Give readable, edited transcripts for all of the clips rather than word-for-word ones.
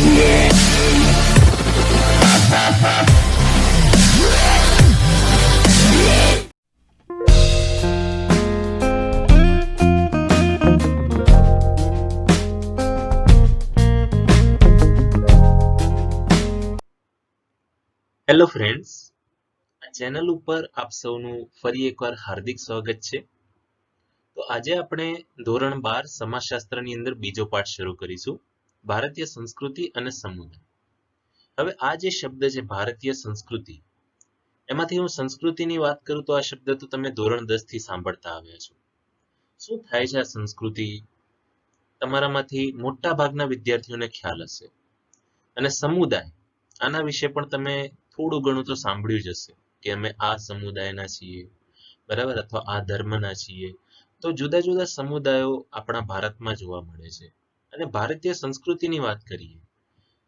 Hello friends, આ channel ઉપર આપ સૌનું ફરી એકવાર હાર્દિક સ્વાગત છે. તો આજે આપણે ધોરણ 12 સમાજશાસ્ત્રની અંદર બીજો પાઠ શરૂ કરીશું, ભારતીય સંસ્કૃતિ અને સમુદાય. હવે આ જે શબ્દ છે ભારતીય સંસ્કૃતિ, એમાંથી હું સંસ્કૃતિની વાત કરું તો આ શબ્દ તો તમે ધોરણ 10 થી સાંભળતા આવ્યા છો. શું થાય છે આ સંસ્કૃતિ? તમારામાંથી મોટા ભાગના વિદ્યાર્થીઓને ખ્યાલ હશે. અને સમુદાય, આના વિશે પણ તમે થોડું ઘણું તો સાંભળ્યું જ હશે કે અમે આ સમુદાયના છીએ, બરાબર, અથવા આ ધર્મના છીએ. તો જુદા જુદા સમુદાયો આપણા ભારતમાં જોવા મળે છે. અને ભારતીય સંસ્કૃતિની વાત કરીએ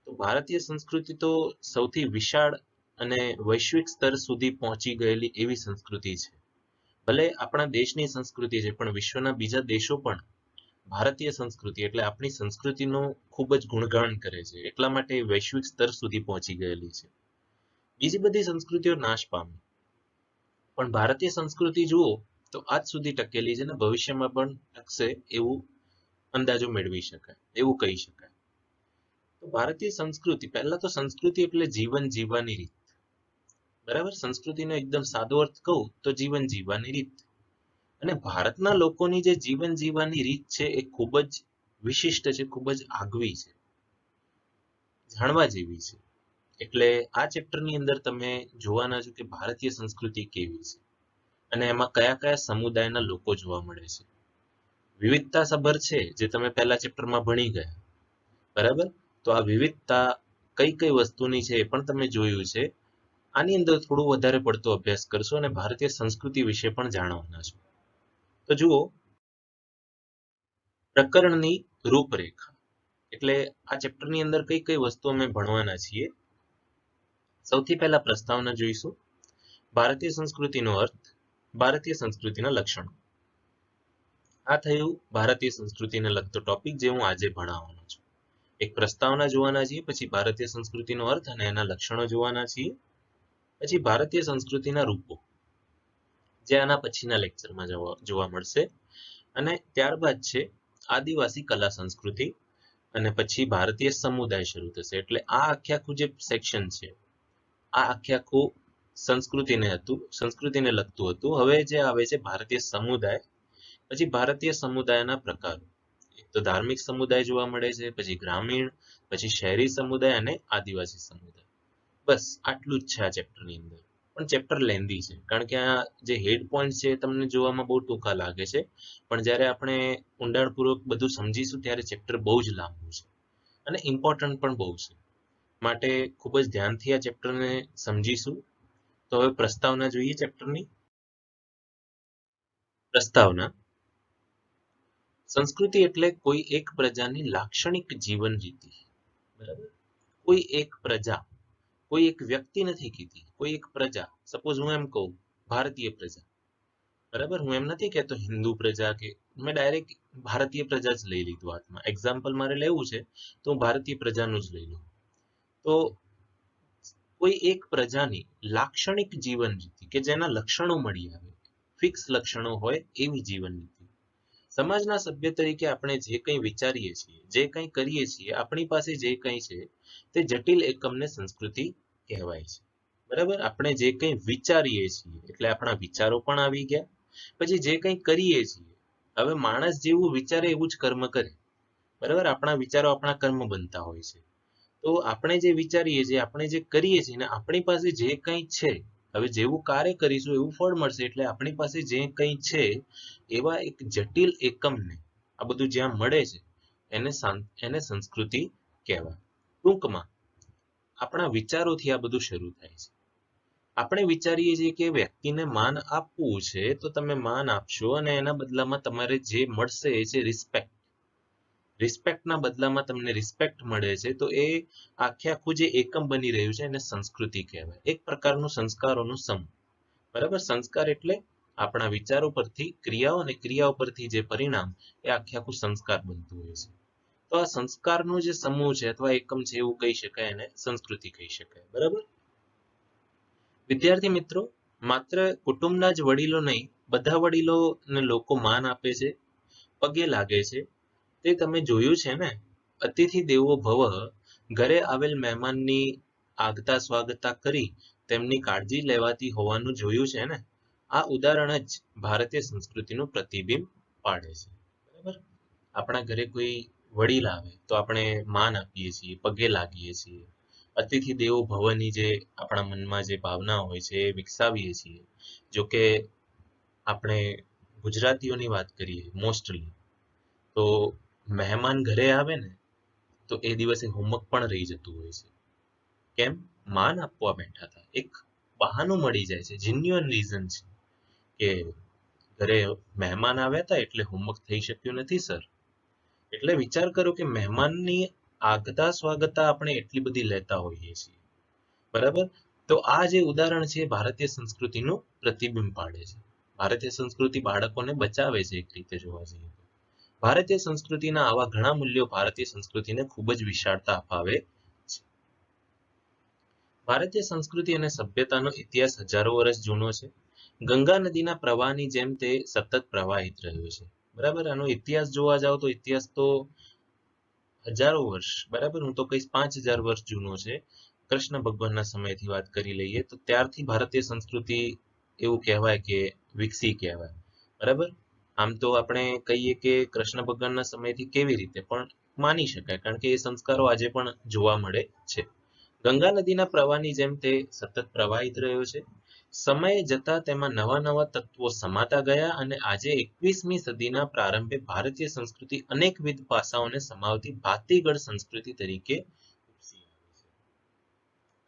તો ભારતીય સંસ્કૃતિ તો સૌથી વિશાળ અને વૈશ્વિક સ્તર સુધી પહોંચી ગયેલી એવી સંસ્કૃતિ છે. ભલે આપણા દેશની સંસ્કૃતિ છે, પણ વિશ્વના બીજા દેશો પણ ભારતીય સંસ્કૃતિ એટલે આપણી સંસ્કૃતિનું ખૂબ જ ગુણગાન કરે છે. એટલા માટે વૈશ્વિક સ્તર સુધી પહોંચી ગયેલી છે. બીજી બધી સંસ્કૃતિઓ નાશ પામી, પણ ભારતીય સંસ્કૃતિ જુઓ તો આજ સુધી ટકેલી છે ને ભવિષ્યમાં પણ ટકશે એવું અંદાજો મેળવી શકાય, એવું કહી શકાય. તો ભારતીય સંસ્કૃતિ, પહેલા તો સંસ્કૃતિ એટલે જીવન જીવવાની રીત, બરાબર. સંસ્કૃતિનો એકદમ સાદો અર્થ કહું તો જીવન જીવવાની રીત. અને ભારતના લોકોની જે જીવન જીવવાની રીત છે એ ખૂબ જ વિશિષ્ટ છે, ખૂબ જ આગવી છે, જાણવા જેવી છે. એટલે આ ચેપ્ટરની અંદર તમે જોવાના છો કે ભારતીય સંસ્કૃતિ કેવી છે અને એમાં કયા કયા સમુદાયના લોકો જોવા મળે છે. વિવિધતા સભર છે, જે તમે પહેલા ચેપ્ટરમાં ભણી ગયા, બરાબર. તો આ વિવિધતા કઈ કઈ વસ્તુની છે એ પણ તમે જોયું છે. આની અંદર થોડું વધારે પડતો અભ્યાસ કરશો અને ભારતીય સંસ્કૃતિ વિશે પણ જાણવાના છો. તો જુઓ, પ્રકરણની રૂપરેખા એટલે આ ચેપ્ટરની અંદર કઈ કઈ વસ્તુ અમે ભણવાના છીએ. સૌથી પહેલા પ્રસ્તાવના જોઈશું. ભારતીય સંસ્કૃતિનો અર્થ, ભારતીય સંસ્કૃતિના લક્ષણો. આ થયું ભારતીય સંસ્કૃતિને લગતો ટોપિક જે હું આજે ભણાવવાનો છું. એક પ્રસ્તાવના જોવાના છીએ, પછી ભારતીય સંસ્કૃતિનો અર્થ અને એના લક્ષણો જોવાના છીએ, પછી ભારતીય સંસ્કૃતિના રૂપો જે આના પછીના લેક્ચરમાં જોવા મળશે, અને ત્યારબાદ છે આદિવાસી કલા સંસ્કૃતિ, અને પછી ભારતીય સમુદાય શરૂ થશે. એટલે આ આખું જે સેક્શન છે, આ આખું સંસ્કૃતિને લગતું હતું. હવે જે આવે છે ભારતીય સમુદાય, પછી ભારતીય સમુદાયના પ્રકારો. એક તો ધાર્મિક સમુદાય જોવા મળે છે, પછી ગ્રામીણ, પછી શહેરી સમુદાય અને આદિવાસી સમુદાય. બસ આટલું જ છે આ ચેપ્ટરની અંદર. પણ ચેપ્ટર લેન્ધી છે, કારણ કે આ જે હેડ પોઈન્ટ છે તમને જોવામાં બહુ ટૂંકા લાગે છે, પણ જ્યારે આપણે ઊંડાણપૂર્વક બધું સમજીશું ત્યારે ચેપ્ટર બહુ જ લાંબુ છે અને ઇમ્પોર્ટન્ટ પણ બહુ છે. માટે ખૂબ જ ધ્યાનથી આ ચેપ્ટરને સમજીશું. તો હવે પ્રસ્તાવના જોઈએ ચેપ્ટરની. પ્રસ્તાવના: સંસ્કૃતિ એટલે કોઈ એક પ્રજાની લાક્ષણિક જીવન રીતિ, બરાબર. કોઈ એક પ્રજા, કોઈ એક વ્યક્તિ નથી કીધી, કોઈ એક પ્રજા. સપોઝ હું એમ કહું ભારતીય પ્રજા, બરાબર. હું એમ નથી કહેતો હિન્દુ પ્રજા, કે મેં ડાયરેક્ટ ભારતીય પ્રજા જ લઈ લીધું હાથમાં. એક્ઝામ્પલ મારે લેવું છે તો હું ભારતીય પ્રજાનું જ લઈ લઉં. તો કોઈ એક પ્રજાની લાક્ષણિક જીવન રીતિ કે જેના લક્ષણો મળી આવે, ફિક્સ લક્ષણો હોય એવી જીવન રીતિ. સમાજના સભ્ય તરીકે આપણે જે કંઈ વિચારીએ છીએ, જે કંઈ કરીએ છીએ, આપણી પાસે જે કંઈ છે તે જટિલ એકમને સંસ્કૃતિ કહેવાય છે, બરાબર. આપણે જે કંઈ વિચારીએ છીએ એટલે આપણા વિચારો પણ આવી ગયા, પછી જે કંઈ કરીએ છીએ, હવે માણસ જેવું વિચારે એવું જ કર્મ કરે, બરાબર. આપણા વિચારો આપણા કર્મ બનતા હોય છે. તો આપણે જે વિચારીએ છીએ, આપણે જે કરીએ છીએ ને આપણી પાસે જે કંઈ છે, હવે જેવું કાર્ય કરીશું એવું ફળ મળશે. એટલે આપણી પાસે જે કંઈ છે એવા એક જટિલ એકમને આ બધું જ્યાં મળે છે એને સંસ્કૃતિ કહેવાય. ટૂંકમાં આપણા વિચારોથી આ બધું શરૂ થાય છે. આપણે વિચારીએ છીએ કે વ્યક્તિને માન આપવું છે તો તમે માન આપશો, અને એના બદલામાં તમારે જે મળશે એ છે રિસ્પેક્ટ. રિસ્પેક્ટના બદલામાં તમને રિસ્પેક્ટ મળે છે, તો એ આખું જે એકમ બની રહ્યું છે એને સંસ્કૃતિ કહેવાય. એક પ્રકારનું સંસ્કારોનું સમૂહ, બરાબર. સંસ્કાર એટલે આપણા વિચારો પરથી ક્રિયાઓ, અને ક્રિયાઓ પરથી જે પરિણામ, એ આખું સંસ્કાર બનતું હોય છે. તો તો આ સંસ્કારનો જે સમૂહ છે અથવા એકમ છે એવું કહી શકાય, એને સંસ્કૃતિ કહી શકાય. બરાબર. વિદ્યાર્થી મિત્રો, માત્ર કુટુંબના જ વડીલો નહીં, બધા વડીલોને લોકો માન આપે છે, પગે લાગે છે. તે તમે જોયું છે ને, અતિથિ દેવો ભવ, ઘરે આવેલ મહેમાનની આગતા સ્વાગતા કરી તેમની કાળજી લેવાતી હોવાનું જોયું છે ને. આ ઉદાહરણ જ ભારતીય સંસ્કૃતિનું પ્રતિબિંબ પાડે છે. બરાબર. આપણા ઘરે કોઈ વડીલ આવે તો આપણે માન આપીએ છીએ, પગે લાગીએ છીએ. અતિથિ દેવો ભવની જે આપણા મનમાં જે ભાવના હોય છે એ વિકસાવીએ છીએ. જો કે આપણે ગુજરાતીઓની વાત કરીએ મોસ્ટલી, તો મહેમાન ઘરે આવે ને તો એ દિવસે હોમવર્ક પણ રહી જતું હોય છે. કેમ? માન આપવા બેઠા હતા. એક બહાનું મળી જાય છે, જેન્યુઅન રીઝન છે કે ઘરે મહેમાન આવ્યા હતા એટલે હોમવર્ક થઈ શક્યું નથી સર. એટલે વિચાર કરો કે મહેમાનની આગતા સ્વાગતા આપણે એટલી બધી લેતા હોઈએ છીએ. બરાબર. તો આ જે ઉદાહરણ છે ભારતીય સંસ્કૃતિનું પ્રતિબિંબ પાડે છે. ભારતીય સંસ્કૃતિ બાળકોને બચાવે છે એક રીતે જોવા જઈએ તો. ભારતીય સંસ્કૃતિના આવા ઘણા મૂલ્યો ભારતીય સંસ્કૃતિને ખૂબ જ વિશાળતા અપાવે છે. ભારતીય સંસ્કૃતિ અને સભ્યતાનો ઇતિહાસ હજારો વર્ષ જૂનો છે. ગંગા નદીના પ્રવાહની જેમ તે સતત પ્રવાહિત રહ્યો છે. બરાબર. આનો ઇતિહાસ જોવા જાવ તો ઇતિહાસ તો હજારો વર્ષ, બરાબર, હું તો કહીશ 5000 વર્ષ જૂનો છે. કૃષ્ણ ભગવાનના સમયથી વાત કરી લઈએ તો ત્યારથી ભારતીય સંસ્કૃતિ એવું કહેવાય કે વિકસી કહેવાય. બરાબર. આમ તો આપણે કહીએ કે કૃષ્ણ ભગવાનના સમયથી કેવી રીતે, પણ માની શકાય કારણ કે એ સંસ્કારો આજે પણ જોવા મળે છે. ગંગા નદીના પ્રવાહની જેમ તે સતત પ્રવાહિત રહ્યો છે. સમય જતા તેમાં નવા નવા તત્વો સમાતા ગયા અને આજે 21મી સદીના પ્રારંભે ભારતીય સંસ્કૃતિ અનેકવિધ પાસાઓને સમાવતી ભાતીગળ સંસ્કૃતિ તરીકે ઉપસી આવી છે.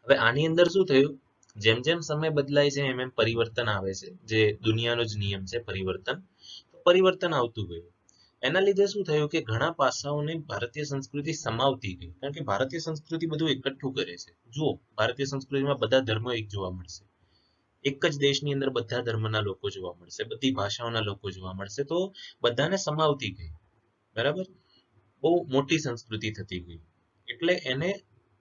હવે આની અંદર શું થયું? જેમ જેમ સમય બદલાય છે એમ એમ પરિવર્તન આવે છે, જે દુનિયાનો જ નિયમ છે પરિવર્તન. પરિવર્તન આવતું ગયું. એના લીધે શું થયું કે ઘણા પાસાઓને ભારતીય સંસ્કૃતિ સમાવતી ગઈ, કારણ કે ભારતીય સંસ્કૃતિ બધું એકઠું કરે છે. જુઓ, ભારતીય સંસ્કૃતિમાં બધા ધર્મો એક જોવા મળશે. એક જ દેશની અંદર બધા ધર્મના લોકો જોવા મળશે, બધી ભાષાઓના લોકો જોવા મળશે, તો બધાને સમાવતી ગઈ. બરાબર. બહુ મોટી સંસ્કૃતિ થતી ગઈ. એટલે એને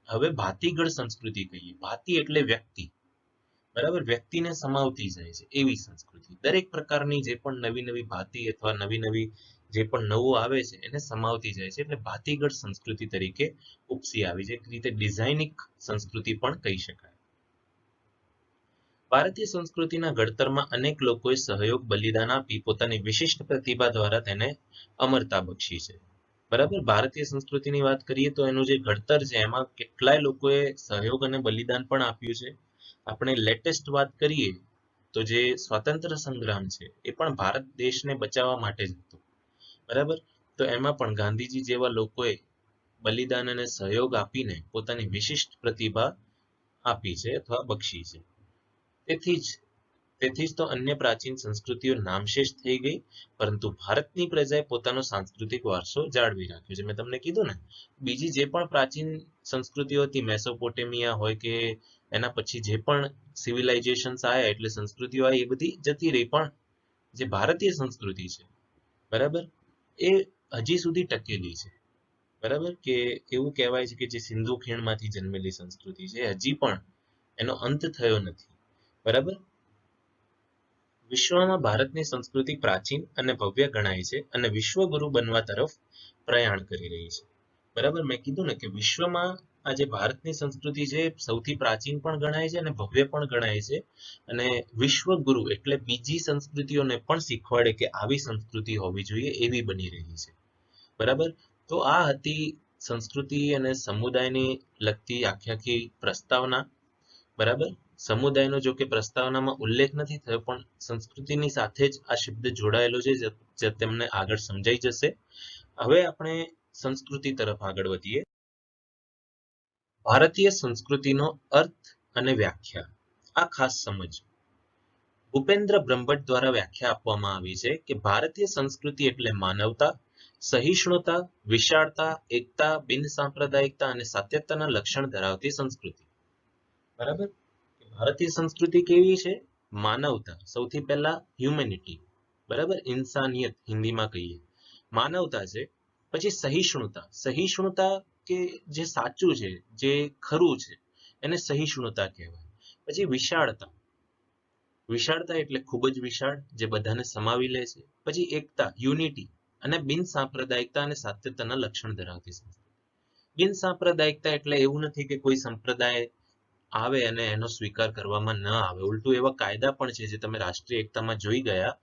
હવે ભાતીગળ સંસ્કૃતિ કહીએ. ભાતી એટલે વ્યક્તિ. બરાબર. વ્યક્તિને સમાવતી જાય છે એવી સંસ્કૃતિ. દરેક પ્રકારની જે પણ નવી નવી ભાતી અથવા નવી નવી જે પણ નવું આવે છે એને સમાવતી જાય છે. એટલે ભાતીગળ સંસ્કૃતિ તરીકે ઉપસી આવી છે. એક રીતે ડિઝાઇનિક સંસ્કૃતિ પણ કહી શકાય. ભારતીય સંસ્કૃતિના ઘડતરમાં અનેક લોકોએ સહયોગ, બલિદાન આપી પોતાની વિશિષ્ટ પ્રતિભા દ્વારા તેને અમરતા બક્ષી છે. બરાબર. ભારતીય સંસ્કૃતિની વાત કરીએ તો એનું જે ઘડતર છે એમાં કેટલાય લોકોએ સહયોગ અને બલિદાન પણ આપ્યું છે. આપણે લેટેસ્ટ વાત કરીએ તો જે સ્વાતંત્ર્ય સંગ્રામ છે એ પણ ભારત દેશને બચાવવા માટે જ હતો. બરાબર. તો એમાં પણ ગાંધીજી જેવા લોકોએ બલિદાન અને સહયોગ આપીને પોતાની વિશિષ્ટ પ્રતિભા આપી છે અથવા બક્ષી છે. તેથી જ તો અન્ય પ્રાચીન સંસ્કૃતિઓ નામશેષ થઈ ગઈ, પરંતુ ભારતની પ્રજાએ પોતાનો સાંસ્કૃતિક વારસો જાળવી રાખ્યો છે. મેં તમને કીધું ને, બીજી જે પણ પ્રાચીન સંસ્કૃતિઓ હતી, મેસોપોટેમિયા હોય કે એના પછી જે પણ સિવિલાઇઝેશન્સ આવ્યા એટલે સંસ્કૃતિઓ આવી, એ બધી જતી રહી, પણ જે ભારતીય સંસ્કૃતિ છે, બરાબર, એ હજી સુધી ટકેલી છે. બરાબર. કે એવું કહેવાય છે કે જે સિંધુ ખીણમાંથી જન્મેલી સંસ્કૃતિ છે હજી પણ એનો અંત થયો નથી. બરાબર. વિશ્વમાં ભારતની સંસ્કૃતિ પ્રાચીન અને ભવ્ય ગણાય છે અને વિશ્વગુરુ બનવા તરફ પ્રયાણ કરી રહી છે. બરાબર. મેં કીધું ને કે વિશ્વમાં આજે ભારતની સંસ્કૃતિ છે સૌથી પ્રાચીન પણ ગણાય છે અને ભવ્ય પણ ગણાય છે, અને વિશ્વગુરુ એટલે બીજી સંસ્કૃતિઓને પણ શીખવાડે કે આવી સંસ્કૃતિ હોવી જોઈએ એવી બની રહી છે. બરાબર. તો આ હતી સંસ્કૃતિ અને સમુદાયની લગતી આખી પ્રસ્તાવના. બરાબર. સમુદાયનો જો કે પ્રસ્તાવનામાં ઉલ્લેખ નથી થયો, પણ સંસ્કૃતિની સાથે જ આ શબ્દ જોડાયેલો છે, જે તમને આગળ સમજાઈ જશે. હવે આપણે સંસ્કૃતિ તરફ આગળ વધીએ. ભારતીય સંસ્કૃતિનો અર્થ અને વ્યાખ્યા, આ ખાસ સમજ. ભૂપેન્દ્ર બ્રહ્મભટ્ટ દ્વારા વ્યાખ્યા આપવામાં આવી છે કે ભારતીય સંસ્કૃતિ એટલે માનવતા, સહિષ્ણુતા, વિશાળતા, એકતા, બિન સાંપ્રદાયિકતા અને સાત્યતાના લક્ષણ ધરાવતી સંસ્કૃતિ. બરાબર. ભારતીય સંસ્કૃતિ કેવી છે? માનવતા. સૌથી પહેલા હ્યુમેનિટી. બરાબર. ઇન્સાનિયત હિન્દીમાં કહીએ, માનવતા છે. પછી સહિષ્ણુતા, સહિષ્ણુતા કે જે સાચું છે, જે ખરું છે, એને સહિષ્ણુતા કહેવાય. પછી વિશાળતા, વિશાળતા એટલે ખૂબ જ વિશાળ, જે બધાને સમાવી લે છે. પછી એકતા, યુનિટી, અને બિન સાંપ્રદાયિકતા અને સાતત્યના લક્ષણ ધરાવતી સંસ્કૃતિ. બિન સાંપ્રદાયિકતા એટલે એવું નથી કે કોઈ સંપ્રદાય આવે અને એનો સ્વીકાર કરવામાં ન આવે, ઉલટું એવા કાયદા પણ છે જે તમે રાષ્ટ્રીય એકતામાં જોઈ ગયા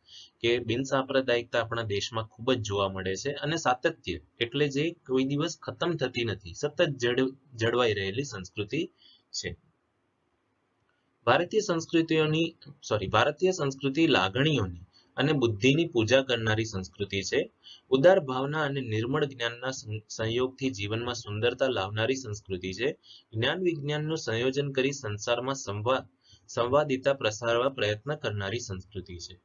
કે બિન સાંપ્રદાયિકતા આપણા દેશમાં ખૂબ જ જોવા મળે છે. અને સાતત્ય એટલે જે કોઈ દિવસ ખતમ થતી નથી, સતત જળવાઈ રહેલી સંસ્કૃતિ છે. ભારતીય સંસ્કૃતિ લાગણીઓની અને બુદ્ધિની પૂજા કરનારી સંસ્કૃતિ છે. ઉદાર ભાવના અને નિર્મળ જ્ઞાનના સંયોગથી જીવનમાં સુંદરતા લાવનારી સંસ્કૃતિ છે. જ્ઞાન વિજ્ઞાનનું સંયોજન કરી સંસારમાં સંવાદિતા પ્રસારવા પ્રયત્ન કરનારી સંસ્કૃતિ છે.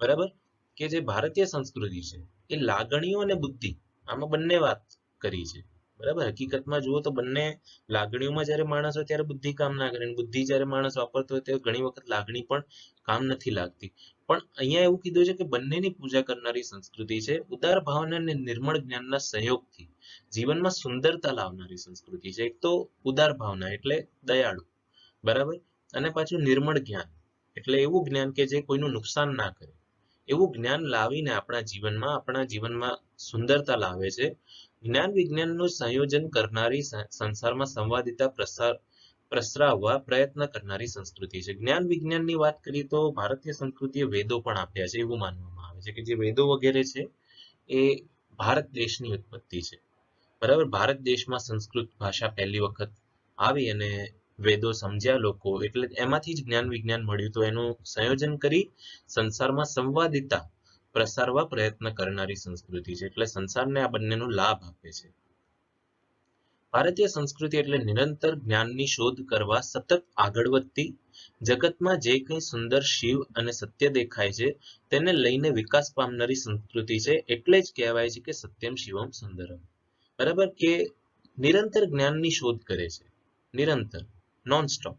બરાબર, કે જે ભારતીય સંસ્કૃતિ છે એ લાગણીઓ અને બુદ્ધિ, આમાં બંને વાત કરી છે. બરાબર, હકીકતમાં જુઓ તો બંને, લાગણીઓમાં જ્યારે માણસ હોય ત્યારે બુદ્ધિ કામ ના કરે, બુદ્ધિ જ્યારે માણસ વાપરતો હોય ત્યારે ઘણી વખત લાગણી પણ કામ નથી લાગતી. પણ અહીંયા એવું કીધું છે કે બંનેની પૂજા કરનારી સંસ્કૃતિ છે. ઉદાર ભાવના અને નિર્મળ જ્ઞાનના સહયોગથી જીવનમાં સુંદરતા લાવનારી સંસ્કૃતિ છે. એક તો ઉદાર ભાવના એટલે દયાળુ, બરાબર, અને પાછું નિર્મળ જ્ઞાન એટલે એવું જ્ઞાન કે જે કોઈનું નુકસાન ના કરે, એવું જ્ઞાન લાવીને આપણા જીવનમાં સુંદરતા લાવે છે. જ્ઞાન વિજ્ઞાનનું સંયોજન કરનારી સંસારમાં સંવાદિતા પ્રસરાવવા પ્રયત્ન કરનારી સંસ્કૃતિ છે. જ્ઞાન વિજ્ઞાનની વાત કરીએ તો ભારતીય સંસ્કૃતિએ વેદો પણ આપ્યા છે એવું માનવામાં આવે છે કે જે વેદો વગેરે છે એ ભારત દેશની ઉત્પત્તિ છે. બરાબર, ભારત દેશમાં સંસ્કૃત ભાષા પહેલી વખત આવી અને વેદો સમજ્યા લોકો, એટલે એમાંથી જ જ્ઞાન વિજ્ઞાન મળ્યું, તો એનું સંયોજન કરી સંસારમાં સંવાદિતા પ્રસારવા પ્રયત્ન કરનારી સંસ્કૃતિ છે. એટલે સંસારને આ બંનેનો લાભ આપે છે. ભારતીય સંસ્કૃતિ એટલે નિરંતર જ્ઞાનની શોધ કરવા સતત આગળ વધતી, જગતમાં જે કંઈ સુંદર શિવ અને સત્ય દેખાય છે તેને લઈને વિકાસ પામનારી સંસ્કૃતિ છે. એટલે જ કહેવાય છે કે સત્યમ શિવમ સુંદરમ. બરાબર, કે નિરંતર જ્ઞાનની શોધ કરે છે, નિરંતર, નોન સ્ટોપ.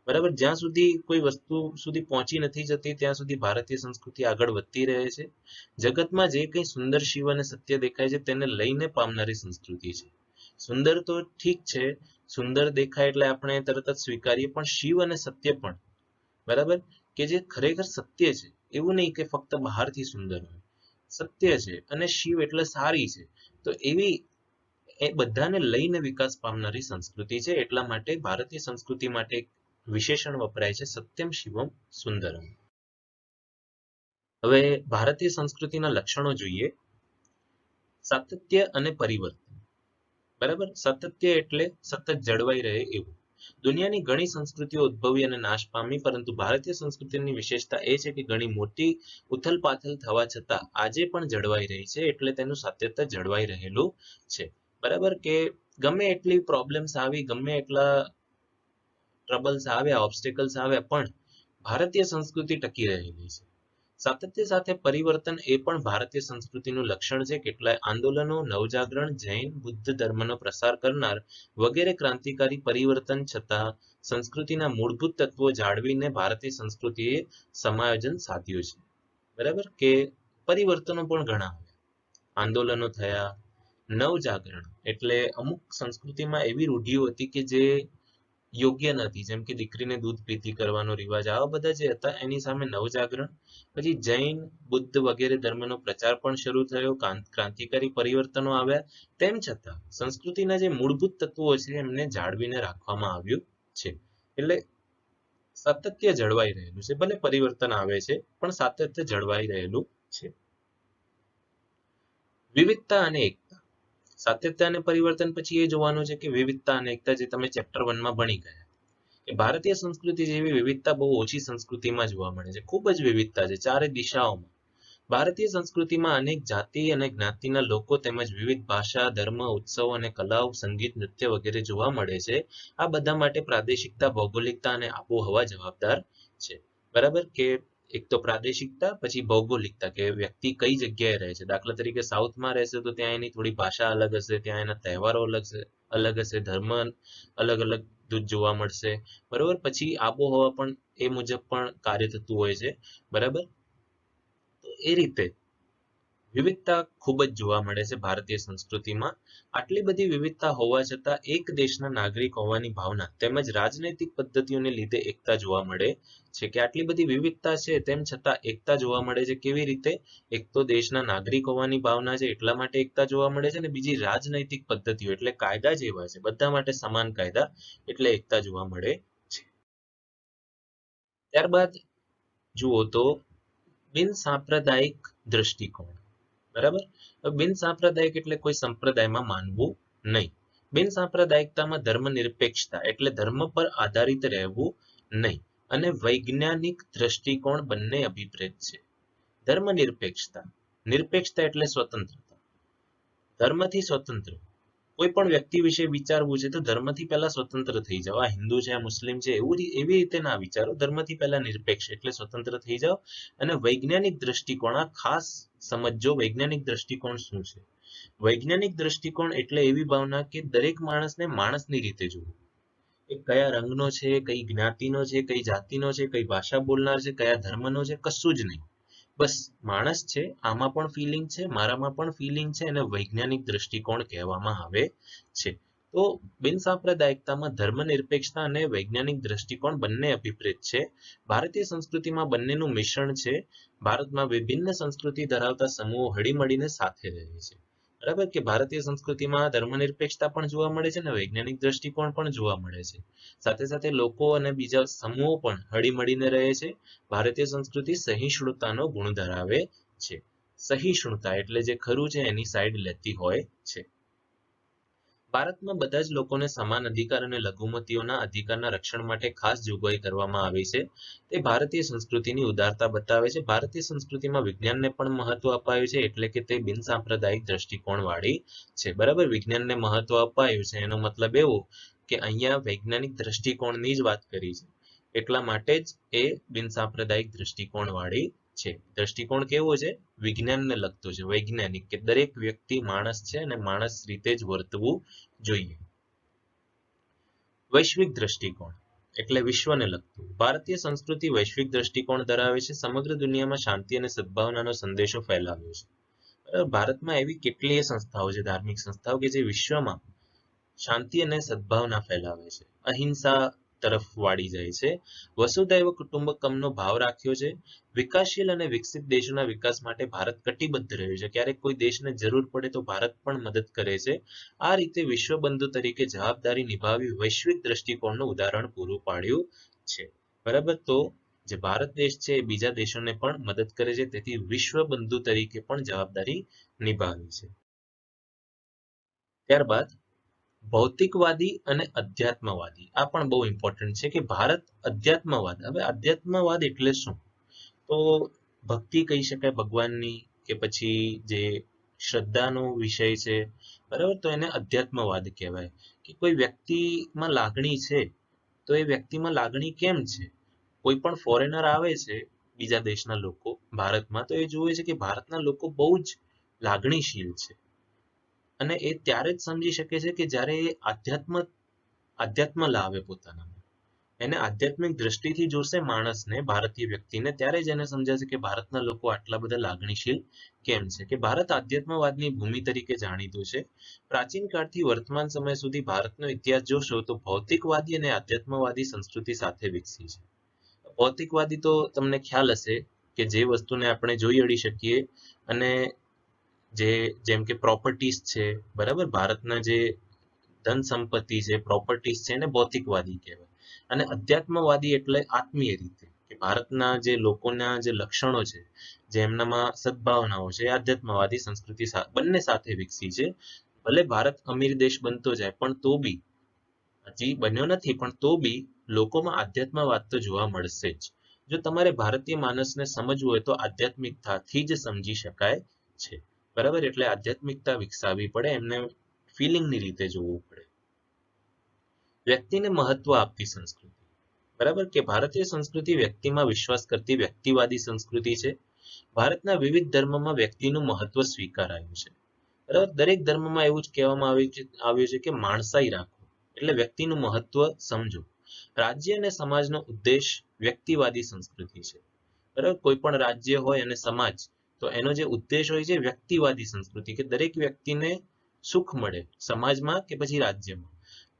બરાબર, જ્યાં સુધી કોઈ વસ્તુ સુધી પહોંચી નથી જતી ત્યાં સુધી ભારતીય સંસ્કૃતિ આગળ વધતી રહે છે. જગતમાં જે કંઈ સુંદર શિવ અને સત્ય દેખાય છે તેને લઈને પામનારી સંસ્કૃતિ છે. સુંદર તો ઠીક છે, સુંદર દેખાય એટલે આપણે તરત જ સ્વીકારીએ, પણ શિવ અને સત્ય પણ, બરાબર, કે જે ખરેખર સત્ય છે, એવું નહીં કે ફક્ત બહારથી સુંદર હોય, સત્ય છે અને શિવ એટલે સારી છે, તો એવી એ બધાને લઈને વિકાસ પામનારી સંસ્કૃતિ છે. એટલા માટે ભારતીય સંસ્કૃતિ માટે વિશેષણ વપરાય છે સત્યમ શિવમ સુંદરમ. હવે ભારતીય સંસ્કૃતિના લક્ષણો જોઈએ. સાતત્ય અને પરિવર્તન. બરાબર, સાતત્ય એટલે સતત જળવાઈ રહે એવું. દુનિયાની ઘણી સંસ્કૃતિઓ ઉદ્ભવી અને નાશ પામી, પરંતુ ભારતીય સંસ્કૃતિની વિશેષતા એ છે કે ઘણી મોટી ઉથલપાથલ થવા છતાં આજે પણ જળવાઈ રહી છે. એટલે તેનું સાતત્ય જળવાઈ રહેલું છે. બરાબર, કે ગમે એટલી પ્રોબ્લેમ્સ આવી, ગમે એટલા ટ્રબલ્સ આવ્યા, ઓબ્સ્ટેકલ્સ આવ્યા, પણ ભારતીય સંસ્કૃતિ ટકી રહેલી છે. સાતત્ય સાથે પરિવર્તન એ પણ ભારતીય સંસ્કૃતિનું લક્ષણ છે. કેટલાય આંદોલનો, નવજાગરણ, જૈન, બુદ્ધ ધર્મનો પ્રસાર કરનાર વગેરે ક્રાંતિકારી પરિવર્તન છતાં સંસ્કૃતિના મૂળભૂત તત્વો જાળવીને ભારતીય સંસ્કૃતિએ સમાયોજન સાધ્યું છે. બરાબર, કે પરિવર્તનો પણ ઘણા આવ્યા, આંદોલનો થયા, નવજાગરણ એટલે અમુક સંસ્કૃતિમાં એવી રૂઢિઓ હતી કે જે યોગ્ય નથી, જેમ કે દીકરીને દૂધ પીતી કરવાનો રિવાજ, આવા બધા જે હતા એની સામે નવજાગરણ. પછી જૈન, બુદ્ધ વગેરે ધર્મનો પ્રચાર પણ શરૂ થયો, ક્રાંતિકારી પરિવર્તનો આવ્યા. તેમ છતાં સંસ્કૃતિના જે મૂળભૂત તત્વો છે એમને જાળવીને રાખવામાં આવ્યું છે. એટલે સાતત્ય જળવાઈ રહેલું છે, ભલે પરિવર્તન આવે છે પણ સાતત્ય જળવાઈ રહેલું છે. વિવિધતા અને એકતા. સાતત્ય અને પરિવર્તન પછી એ જોવાનું છે કે વિવિધતા અને એકતા, જે તમે ચેપ્ટર 1 માં ભણી ગયા, કે ભારતીય સંસ્કૃતિ જેવી વિવિધતા બહુ ઓછી સંસ્કૃતિમાં જોવા મળે છે. ખૂબ જ વિવિધતા છે ચારે દિશાઓમાં. ભારતીય સંસ્કૃતિમાં અનેક જાતિ અને જ્ઞાતિના લોકો તેમજ વિવિધ ભાષા, ધર્મ, ઉત્સવો અને કલાઓ, સંગીત, નૃત્ય વગેરે જોવા મળે છે. આ બધા માટે પ્રાદેશિકતા, ભૌગોલિકતા અને આબોહવા જવાબદાર છે. બરાબર, કે એક તો પ્રાદેશિકતા, પછી ભૌગોલિકતા, કે વ્યક્તિ કઈ જગ્યાએ રહે છે. દાખલા તરીકે સાઉથમાં રહેશે તો ત્યાં એની થોડી ભાષા અલગ હશે, ત્યાં એના તહેવારો અલગ હશે, ધર્મ અલગ અલગ જોવા મળશે. બરોબર, પછી આબોહવા પણ એ મુજબ પણ કાર્ય થતું હોય છે. બરાબર, તો એ રીતે વિવિધતા ખૂબ જ જોવા મળે છે ભારતીય સંસ્કૃતિમાં. આટલી બધી વિવિધતા હોવા છતાં એક દેશના નાગરિક હોવાની ભાવના તેમજ રાજનૈતિક પદ્ધતિઓને લીધે એકતા જોવા મળે છે. કે આટલી બધી વિવિધતા છે તેમ છતાં એકતા જોવા મળે છે. કેવી રીતે? એક તો દેશના નાગરિક હોવાની ભાવના છે એટલા માટે એકતા જોવા મળે છે, અને બીજી રાજનૈતિક પદ્ધતિઓ એટલે કાયદા જેવા છે બધા માટે સમાન કાયદા એટલે એકતા જોવા મળે છે. ત્યારબાદ જુઓ તો બિન સાંપ્રદાયિક દ્રષ્ટિકોણ. બરાબર. બિન સાંપ્રદાયિક એટલે કોઈ સંપ્રદાયમાં માનવું નહીં. બિન સાંપ્રદાયિકતામાં ધર્મનિરપેક્ષતા એટલે ધર્મ પર આધારિત રહેવું નહીં, અને વૈજ્ઞાનિક દ્રષ્ટિકોણ બંને અભિપ્રેત છે. ધર્મનિરપેક્ષતા, નિરપેક્ષતા એટલે સ્વતંત્રતા, ધર્મથી સ્વતંત્ર. કોઈ પણ વ્યક્તિ વિશે વિચારવું છે તો ધર્મથી પહેલા સ્વતંત્ર થઈ જાઓ. આ હિન્દુ છે, આ મુસ્લિમ છે, એવી રીતે ના વિચારો. ધર્મથી પહેલા નિરપેક્ષ એટલે સ્વતંત્ર થઈ જાઓ. અને વૈજ્ઞાનિક દ્રષ્ટિકોણ, આ ખાસ સમજો વૈજ્ઞાનિક દ્રષ્ટિકોણ શું છે. વૈજ્ઞાનિક દ્રષ્ટિકોણ એટલે એવી ભાવના કે દરેક માણસને માણસની રીતે જોવું. એ કયા રંગનો છે, કઈ જ્ઞાતિનો છે, કઈ જાતિનો છે, કઈ ભાષા બોલનાર છે, કયા ધર્મનો છે, કશું જ નહીં. બસ માણસ છે, આમાં પણ ફિલિંગ છે, મારામાં પણ ફિલિંગ છે, અને વૈજ્ઞાનિક દ્રષ્ટિકોણ કહેવામાં આવે છે. તો બિન સાંપ્રદાયિકતામાં ધર્મનિરપેક્ષતા અને વૈજ્ઞાનિક દ્રષ્ટિકોણ બંને અભિપ્રેત છે. ભારતીય સંસ્કૃતિમાં બંનેનું મિશ્રણ છે. ભારતમાં વિભિન્ન સંસ્કૃતિ ધરાવતા સમૂહો હળીમળીને સાથે રહે છે. બરાબર. કે ભારતીય સંસ્કૃતિમાં ધર્મનિરપેક્ષતા પણ જોવા મળે છે અને વૈજ્ઞાનિક દ્રષ્ટિકોણ પણ જોવા મળે છે. સાથે સાથે લોકો અને બીજા સમૂહો પણ હળીમળીને રહે છે. ભારતીય સંસ્કૃતિ સહિષ્ણુતાનો ગુણ ધરાવે છે. સહિષ્ણુતા એટલે જે ખરું છે એની સાઈડ લેતી હોય છે. ભારતમાં બધા જ લોકોને સમાન અધિકાર અને લઘુમતીઓના અધિકારના રક્ષણ માટે ખાસ જોગવાઈ કરવામાં આવી છે. તે ભારતીય સંસ્કૃતિની ઉદારતા બતાવે છે. ભારતીય સંસ્કૃતિમાં વિજ્ઞાનને પણ મહત્વ અપાયું છે, એટલે કે તે બિન સાંપ્રદાયિક દ્રષ્ટિકોણ વાળી છે. બરાબર. વિજ્ઞાનને મહત્વ અપાયું છે એનો મતલબ એવો કે અહીંયા વૈજ્ઞાનિક દ્રષ્ટિકોણની જ વાત કરી છે, એટલા માટે જ એ બિન સાંપ્રદાયિક દ્રષ્ટિકોણ વાળી છે. દ્રષ્ટિકોણ કેવો છે? વિજ્ઞાનને લગતો છે, વૈજ્ઞાનિક, કે દરેક વ્યક્તિ માણસ છે અને માણસ રીતે જ વર્તવું જોઈએ. વૈશ્વિક દ્રષ્ટિકોણ એટલે વિશ્વને લગતું. ભારતીય સંસ્કૃતિ વૈશ્વિક દ્રષ્ટિકોણ ધરાવે છે. સમગ્ર દુનિયામાં શાંતિ અને સદભાવનાનો સંદેશો ફેલાવ્યો છે. ભારતમાં એવી કેટલીય સંસ્થાઓ છે, ધાર્મિક સંસ્થાઓ, કે જે વિશ્વમાં શાંતિ અને સદભાવના ફેલાવે છે, અહિંસા તરફ વાળી જાય છે. વસુધૈવ કુટુંબકમનો ભાવ રાખ્યો છે. વિકાસશીલ અને વિકસિત દેશોના વિકાસ માટે ભારત કટિબદ્ધ રહ્યું છે. ક્યારેક કોઈ દેશને જરૂર પડે તો ભારત પણ મદદ કરે છે. આ રીતે વિશ્વબંધુ તરીકે જવાબદારી નિભાવી વૈશ્વિક દ્રષ્ટિકોણનું ઉદાહરણ પૂરું પાડ્યું છે. બરાબર. તો જે ભારત દેશ છે એ બીજા દેશોને પણ મદદ કરે છે, તેથી વિશ્વબંધુ તરીકે પણ જવાબદારી નિભાવી છે. ત્યારબાદ ભૌતિકવાદી અને અધ્યાત્મવાદી, આ પણ બહુ ઇમ્પોર્ટન્ટ છે કે ભારત અધ્યાત્મવાદ. હવે અધ્યાત્મવાદ એટલે શું? તો ભક્તિ કહી શકાય ભગવાનની, કે પછી જે શ્રદ્ધાનો વિષય છે, બરાબર, તો એને અધ્યાત્મવાદ કહેવાય. કે કોઈ વ્યક્તિમાં લાગણી છે તો એ વ્યક્તિમાં લાગણી કેમ છે? કોઈ પણ ફોરેનર આવે છે, બીજા દેશના લોકો ભારતમાં, તો એ જોવે છે કે ભારતના લોકો બહુ જ લાગણીશીલ છે, અને એ ત્યારે જ સમજી શકે છે કે જ્યારે એ આધ્યાત્મ લાવે પોતાનામાં. એને આધ્યાત્મિક દ્રષ્ટિથી જોશે માણસને, ભારતીય વ્યક્તિને, ત્યારે જ એને સમજાશે કે ભારતના લોકો આટલા બધા લાગણીશીલ કેમ છે. કે ભારત આધ્યાત્મવાદની ભૂમિ તરીકે જાણીતું છે. પ્રાચીન કાળથી વર્તમાન સમય સુધી ભારતનો ઇતિહાસ જોશો તો ભૌતિકવાદી અને આધ્યાત્મવાદી સંસ્કૃતિ સાથે વિકસી છે. ભૌતિકવાદી તો તમને ખ્યાલ હશે કે જે વસ્તુને આપણે જોઈ અડી શકીએ, અને જેમ કે પ્રોપર્ટીઝ છે, બરાબર, ભારતના જે ધન સંપત્તિ છે, પ્રોપર્ટીઝ છે, એને ભૌતિકવાદી કહેવાય. અને અધ્યાત્મવાદી એટલે આત્મીય રીતે, કે ભારતના જે લોકોના જે લક્ષણો છે, જે એમનામાં સદભાવનાઓ છે, એ આધ્યાત્મવાદી સંસ્કૃતિ બંને સાથે વિકસી છે. ભલે ભારત અમીર દેશ બનતો જાય, પણ તો બી, હજી બન્યો નથી, પણ તો બી લોકોમાં આધ્યાત્મવાદ તો જોવા મળશે જ. જો તમારે ભારતીય માણસને સમજવું હોય તો આધ્યાત્મિકતાથી જ સમજી શકાય છે. બરાબર. એટલે આધ્યાત્મિકતા વિકસાવવી પડે, એમને ફિલિંગની રીતે જોવું પડે. વ્યક્તિને મહત્વ આપતી સંસ્કૃતિ. બરાબર. કે ભારતીય સંસ્કૃતિ વ્યક્તિમાં વિશ્વાસ કરતી વ્યક્તિવાદી સંસ્કૃતિ છે. ભારતના વિવિધ ધર્મમાં વ્યક્તિનું મહત્વ સ્વીકારાયું છે. બરાબર. દરેક ધર્મમાં એવું જ કહેવામાં આવ્યું છે કે માણસાઈ રાખો, એટલે વ્યક્તિનું મહત્વ સમજો. રાજ્ય અને સમાજનો ઉદ્દેશ વ્યક્તિવાદી સંસ્કૃતિ છે. બરાબર. કોઈ પણ રાજ્ય હોય અને સમાજ, તો એનો જે ઉદ્દેશ હોય છે વ્યક્તિવાદી સંસ્કૃતિ, કે દરેક વ્યક્તિને સુખ મળે સમાજમાં કે પછી રાજ્યમાં.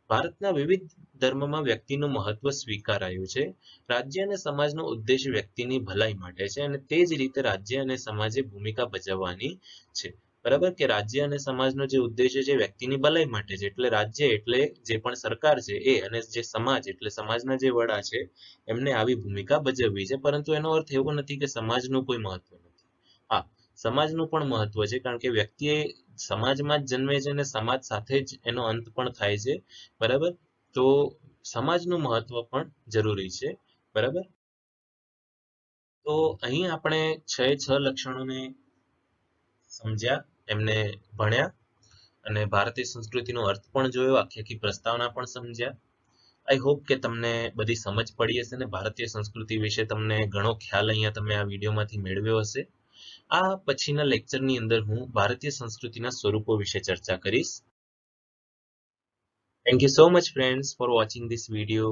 ભારતના વિવિધ ધર્મમાં વ્યક્તિનું મહત્વ સ્વીકારાયું છે. રાજ્ય અને સમાજનો ઉદ્દેશ વ્યક્તિની ભલાઈ માટે છે અને તે જ રીતે રાજ્ય અને સમાજે ભૂમિકા ભજવવાની છે. બરાબર, કે રાજ્ય અને સમાજનો જે ઉદ્દેશ્ય છે વ્યક્તિની ભલાઈ માટે છે, એટલે રાજ્ય એટલે જે પણ સરકાર છે એ, અને જે સમાજ એટલે સમાજના જે વડા છે એમને આવી ભૂમિકા ભજવવી છે. પરંતુ એનો અર્થ એવો નથી કે સમાજનું કોઈ મહત્વ નથી. હા, સમાજનું પણ મહત્વ છે, કારણ કે વ્યક્તિ એ સમાજમાં જ જન્મે છે અને સમાજ સાથે જ એનો અંત પણ થાય છે. બરાબર, તો સમાજનું મહત્વ પણ જરૂરી છે. બરાબર, તો અહીં આપણે 6 લક્ષણોને સમજ્યા, એમને ભણ્યા અને ભારતીય સંસ્કૃતિનો અર્થ પણ જોયો, આખી પ્રસ્તાવના પણ સમજ્યા. આઈ હોપ કે તમને બધી સમજ પડી હશે ને ભારતીય સંસ્કૃતિ વિશે તમને ઘણો ખ્યાલ અહીંયા તમે આ વિડીયોમાંથી મેળવ્યો હશે. આ પછીના લેક્ચરની અંદર હું ભારતીય સંસ્કૃતિના સ્વરૂપો વિશે ચર્ચા કરીશ. Thank you so much friends for watching this video.